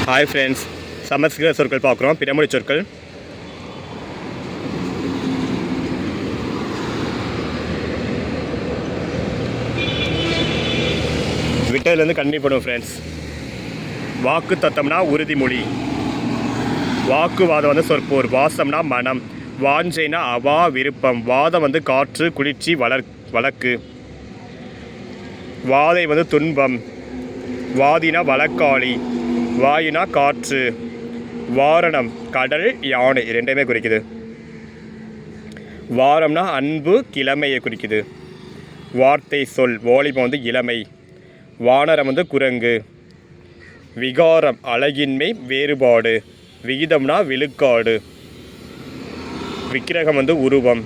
Hi friends, சமஸ்கிருத சொற்கள் பார்க்குறோம். பிறமொழி சொற்கள். விட்டதுலேருந்து கண்டினியூ பண்ணுவோம் ஃப்ரெண்ட்ஸ். வாக்கு தத்தம்னா உறுதிமொழி. வாக்குவாதம் வந்து சொற்போர். வாசம்னா மனம். வாஞ்சைனா அவா விருப்பம். வாதம் வந்து காற்று குளிர்ச்சி வழக்கு. வாதை வந்து துன்பம். வாதினா வழக்காளி. வாயுனா காற்று. வாரணம் கடல் யானை ரெண்டையுமே குறிக்குது. வாரம்னா அன்பு கிழமையை குறிக்குது. வார்த்தை சொல். வாலிபம் வந்து இளமை. வானரம் வந்து குரங்கு. விகாரம் அழகின்மை வேறுபாடு. விகிதம்னா விழுக்காடு. விக்கிரகம் வந்து உருவம்.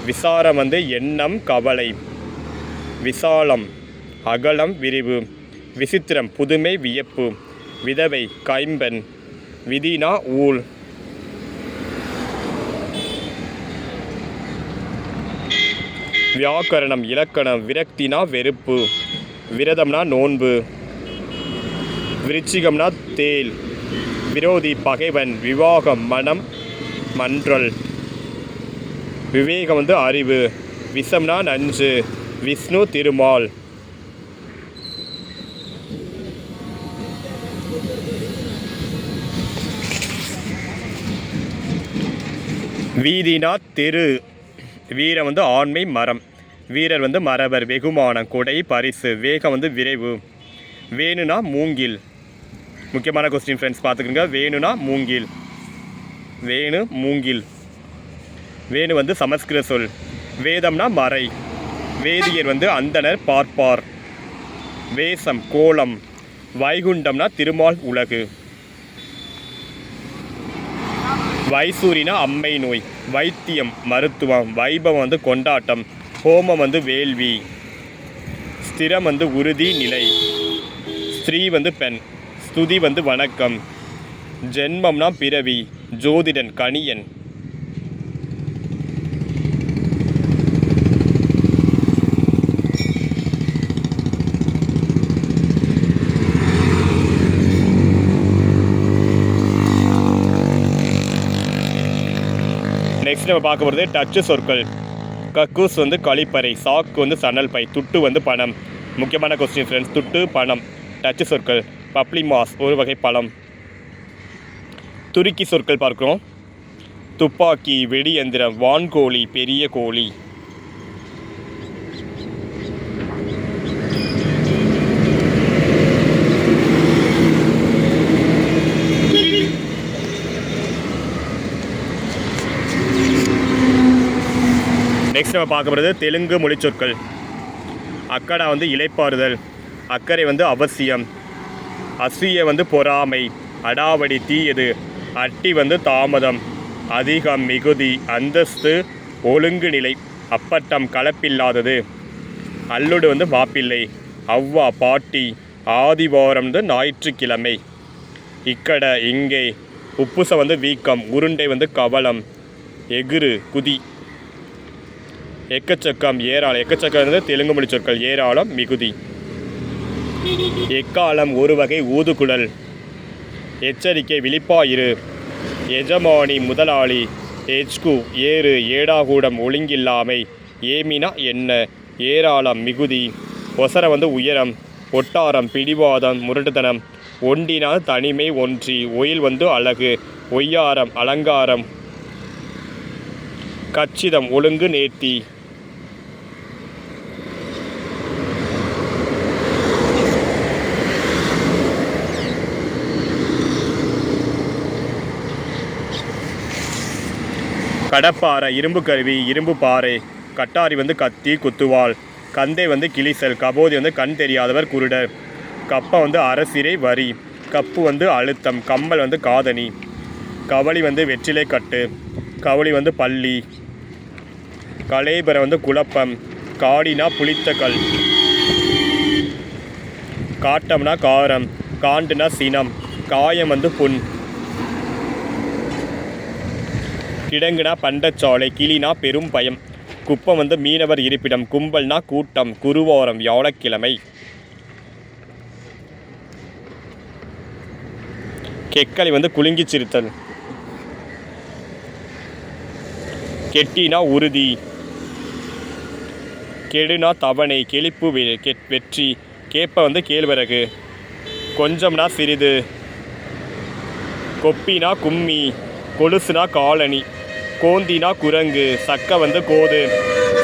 விசாரம் வந்து எண்ணம் கவலை. விசாலம் அகலம் விரிவு. விசித்திரம் புதுமை வியப்பு. விதவை கைம்பெண். விதினா ஊழ். வியாக்கரணம் இலக்கணம். விரக்தினா வெறுப்பு. விரதம்னா நோன்பு. விருச்சிகம்னா தேல். விரோதி பகைவன். விவாகம் மனம் மன்றல். விவேகம் வந்து அறிவு. விஷம்னா நஞ்சு. விஷ்ணு திருமால். வீதினா தெரு. வீரம் வந்து ஆண்மை மரம். வீரர் வந்து மறவர். வெகுமானம் கொடை பரிசு. வேகம் வந்து விரைவு. வேணுனா மூங்கில். முக்கியமான கொஸ்டின் ஃப்ரெண்ட்ஸ் பார்த்துக்கோங்க. வேணுனா மூங்கில். வேணு மூங்கில். வேணு வந்து சமஸ்கிருத சொல். வேதம்னா மறை. வேதியர் வந்து அந்தனர் பார்ப்பார். வேஷம் கோலம். வைகுண்டம்னா திருமால் உலகு. வைசூரினா அம்மை நோய். வைத்தியம் மருத்துவம். வைபவம் வந்து கொண்டாட்டம். ஹோமம் வந்து வேள்வி. ஸ்திரம் வந்து உறுதி நிலை. ஸ்திரீ வந்து பெண். ஸ்துதி வந்து வணக்கம். ஜென்மம்னா பிறவி. ஜோதிடன் கணியன். நெக்ஸ்ட் நம்ம பார்க்க போகிறது டச்சு சொற்கள். கக்கூஸ் வந்து கழிப்பறை. சாக்கு வந்து சணல் பை. துட்டு வந்து பணம். முக்கியமான கொஸ்டின் ஃப்ரெண்ட்ஸ். துட்டு பணம். டச்சு சொற்கள். பப்ளிமாஸ் ஒரு வகை பழம். துருக்கி சொற்கள் பார்க்குறோம். துப்பாக்கி வெடியந்திரம். வான்கோழி பெரிய கோழி. நெக்ஸ்ட் நம்ம பார்க்க போகிறது தெலுங்கு மொழி சொற்கள். அக்கடா வந்து இளைப்பாறுதல். அக்கறை வந்து அவசியம். அசூய வந்து பொறாமை. அடாவடி தீயது. அட்டி வந்து தாமதம். அதிகம் மிகுதி. அந்தஸ்து ஒழுங்கு நிலை. அப்பட்டம் கலப்பில்லாதது. அல்லுடு வந்து மாப்பிள்ளை. அவ்வா பாட்டி. ஆதிவாரம் வந்து ஞாயிற்றுக்கிழமை. இக்கட இங்கே. உப்புசம் வந்து வீக்கம். உருண்டை வந்து கவலம். எகுரு குதி. எக்கச்சக்கம் ஏராளம். எக்கச்சக்கம் வந்து தெலுங்கு மொழி சொற்கள். ஏராளம் மிகுதி. எக்காலம் ஒரு வகை ஊதுகுழல். எச்சரிக்கை விழிப்பாயிரு. எஜமானி முதலாளி. எச்கு ஏறு. ஏடாகூடம் ஒழுங்கில்லாமை. ஏமினா என்ன. ஏராளம் மிகுதி. ஒசர வந்து உயரம். ஒட்டாரம் பிடிவாதம் முரட்டுத்தனம். ஒண்டினா தனிமை ஒன்றி. ஒயில் வந்து அழகு. ஒய்யாரம் அலங்காரம். கச்சிதம் ஒழுங்கு நேர்த்தி. கடப்பாறை இரும்பு கருவி. இரும்பு பாறை. கட்டாரி வந்து கத்தி குத்துவாள். கந்தை வந்து கிளிசல். கபோதி வந்து கண் தெரியாதவர் குருடர். கப்பம் வந்து அரசிரை வரி. கப்பு வந்து அழுத்தம். கம்மல் வந்து காதணி. கவளி வந்து வெற்றிலை கட்டு. கவளி வந்து பள்ளி. கலேபர வந்து குழப்பம். காடினா புளித்த கல். காட்டம்னா காரம். காண்டுனா சினம். காயம் வந்து புண். கிடங்குனா பண்டச்சாலை. கிளினா பெரும் பயம். குப்பம் வந்து மீனவர் இருப்பிடம். கும்பல்னா கூட்டம். குருவாரம் வியாழக்கிழமை. கெக்களி வந்து குலுங்கி சிரித்தல். கெட்டினா உறுதி. கெடுனா தவணை, கெளிப்பு, வெற்றி. கேப்ப வந்து கேழ்வரகு. கொஞ்சம்னா சிறிது. கொப்பினா கும்மி. கொலுசுனா காலணி. கோந்தினா குரங்கு. சக்க வந்து கோது.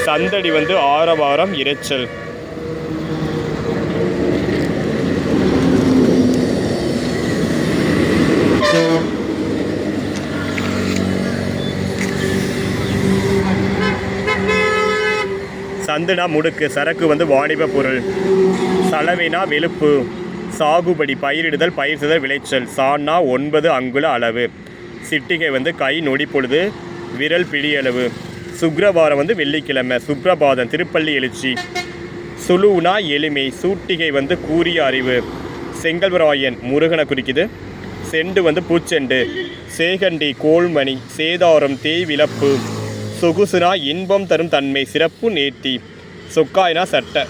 சந்தடி வந்து ஆரவாரம் இரைச்சல். சந்துனா முடுக்கு. சரக்கு வந்து வாணிப பொருள். சலவைனா வெளுப்பு. சாகுபடி பயிரிடுதல், பயிர் செய்தல், விளைச்சல். சான்னா 9 அங்குல அளவு. சிட்டிகை வந்து கை நொடி பொழுது, விரல் பிடியளவு. சுக்ரவாரம் வந்து வெள்ளிக்கிழமை. சுப்ரபாதம் திருப்பள்ளி எழுச்சி. சுலுனா எளிமை. சூட்டிகை வந்து கூறிய அறிவு. செங்கல்வராயன் முருகனை குறிக்குது. செண்டு வந்து பூச்செண்டு. சேகண்டி கோள்மணி. சேதாரம் தேய்விளப்பு. சொகுசுனா இன்பம் தரும் தன்மை, சிறப்பு, நேர்த்தி. சொக்காய்னா சட்டை.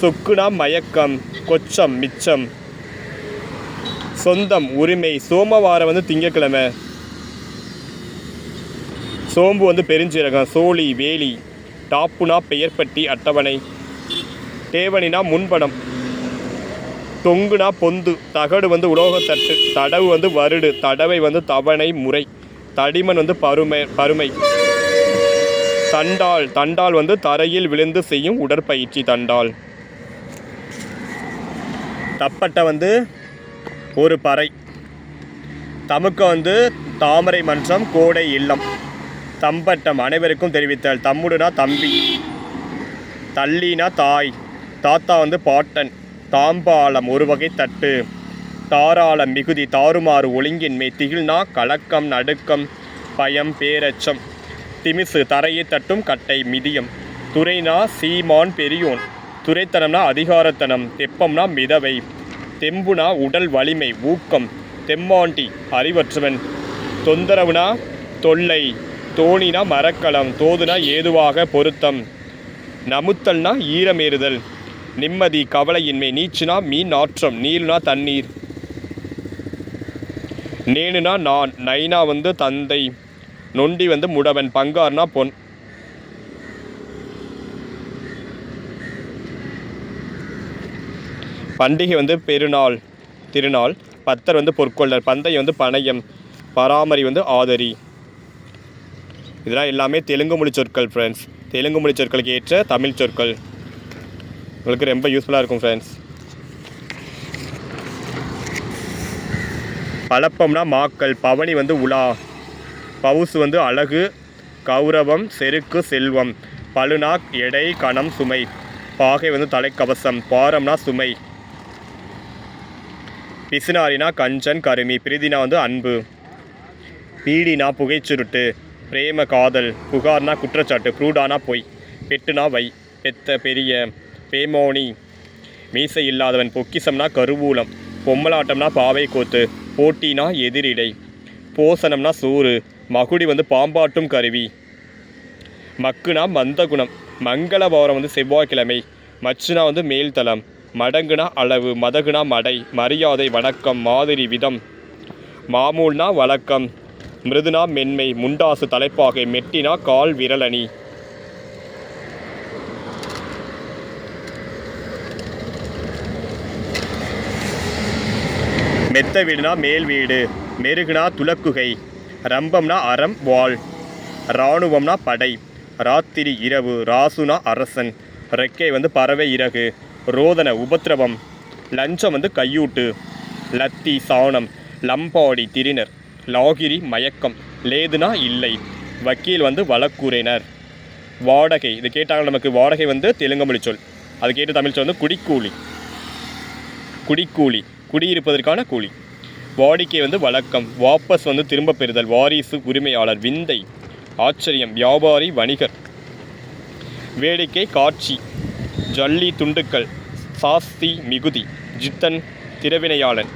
சொக்குனா மயக்கம், கொச்சம், மிச்சம். சொந்தம் உரிமை. சோமவாரம் வந்து திங்கக்கிழமை. சோம்பு வந்து பெருஞ்சீரகம். சோழி வேலி. டாப்புனா பெயர்பட்டி அட்டவணை. தேவனினா முன்படம். தொங்குனா பொந்து. தகடு வந்து உலோகத்தட்டு. தடவு வந்து வருடு. தடவை வந்து தவணை முறை. தடிமன் வந்து பருமை. தண்டால். தண்டால் வந்து தரையில் விழுந்து செய்யும் உடற்பயிற்சி தண்டால். தப்பட்டை வந்து ஒரு பறை. தமுக்க வந்து தாமரை மன்றம், கோடை இல்லம். தம்பட்டம் அனைவருக்கும் தெரிவித்தல். தம்முடுனா தம்பி. தள்ளினா தாய். தாத்தா வந்து பாட்டன். தாம்பாளம் ஒரு வகை தட்டு. தாராளம் மிகுதி. தாறுமாறு ஒழுங்கின்மை. திகில்னா கலக்கம், நடுக்கம், பயம், பேரச்சம். திமிசு தரையை தட்டும் கட்டை, மிதியம். துறைனா சீமான் பெரியோன். துரைத்தனம்னா அதிகாரத்தனம். தெப்பம்னா மிதவை. தெம்புனா உடல் வலிமை, ஊக்கம். தெம்மாண்டி அறிவற்றவன். தொந்தரவுனா தொல்லை. தோணினா மரக்கலம். தோதுனா ஏதுவாக, பொருத்தம். நமுத்தல்னா ஈரமேறுதல். நிம்மதி கவலையின்மை. நீச்சுனா மீன் நாற்றம். நீருனா தண்ணீர். நேனுனா நான். நைனா வந்து தந்தை. நொண்டி வந்து முடவன். பங்கார்னா பொன். பண்டிகை வந்து பெருநாள், திருநாள். பத்தர் வந்து பொற்கொள்ளர். பந்தய வந்து பணயம். பராமரி வந்து ஆதரி. இதெல்லாம் எல்லாமே தெலுங்கு மொழி சொற்கள் ஃப்ரெண்ட்ஸ். தெலுங்கு மொழி சொற்களுக்கு ஏற்ற தமிழ் சொற்கள். உங்களுக்கு ரொம்ப யூஸ்ஃபுல்லாக இருக்கும் ஃப்ரெண்ட்ஸ். பழப்பம்னா மாக்கள். பவனி வந்து உலா. பவுசு வந்து அழகு, கௌரவம், செருக்கு, செல்வம். பழுனா எடை, கணம், சுமை. பாகை வந்து தலைக்கவசம். பாரம்னா சுமை. பிசினாரினா கஞ்சன், கருமி. பிரீதினா வந்து அன்பு. பீடினா புகைச்சுருட்டு. பிரேம காதல். புகார்னா குற்றச்சாட்டு. ப்ரூடானா பொய். பெட்டுனா வை. பெத்த பெரிய. பேமோனி மீசை இல்லாதவன். பொக்கிசம்னா கருவூலம். பொம்மலாட்டம்னா பாவை கோத்து. போட்டினா எதிரிடை. போசனம்னா சோறு. மகுடி வந்து பாம்பாட்டும் கருவி. மக்குனா மந்தகுணம். மங்களவாரம் வந்து செவ்வாய்க்கிழமை. மச்சுனா வந்து மேல்தளம். மடங்குனா அளவு. மதகுனா மடை. மரியாதை, வணக்கம், மாதிரி, விதம். மாமூல்னா வழக்கம். மிருதுனா மென்மை. முண்டாசு தலைப்பாகை. மெட்டினா கால் விரலணி. மெத்த வீடுனா மேல் வீடு. மெருகுனா துலக்குகை. ரம்பம்னா அறம், வாள். இராணுவம்னா படை. ராத்திரி இரவு. ராசுனா அரசன். ரெக்கை வந்து பறவை இறகு. ரோதன உபத்திரவம். லஞ்சம் வந்து கையூட்டு. லத்தி சாணம். லம்பாடி திரினர். லாகிரி மயக்கம். லேதுனா இல்லை. வக்கீல் வந்து வழக்குரையினர். வாடகை இது கேட்டாங்க நமக்கு. வாடகை வந்து தெலுங்கு மொழி சொல். அது கேட்டு தமிழ் சொல் வந்து குடிக்கூலி. குடிக்கூலி குடியிருப்பதற்கான கூலி. வாடிக்கை வந்து வழக்கம். வாபஸ் வந்து திரும்ப பெறுதல். வாரிசு உரிமையாளர். விந்தை ஆச்சரியம். வியாபாரி வணிகர். வேடிக்கை காட்சி. ஜல்லி துண்டுக்கள். சாஸ்தி மிகுதி. ஜித்தன் திரவினையாளன்.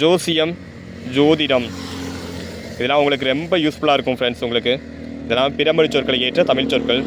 ஜோசியம் ஜோதிடம். இதெல்லாம் உங்களுக்கு ரொம்ப யூஸ்ஃபுல்லாக இருக்கும் ஃப்ரெண்ட்ஸ். உங்களுக்கு இதெல்லாம் பிறமொழி சொற்களை ஏற்ற தமிழ் சொற்கள்.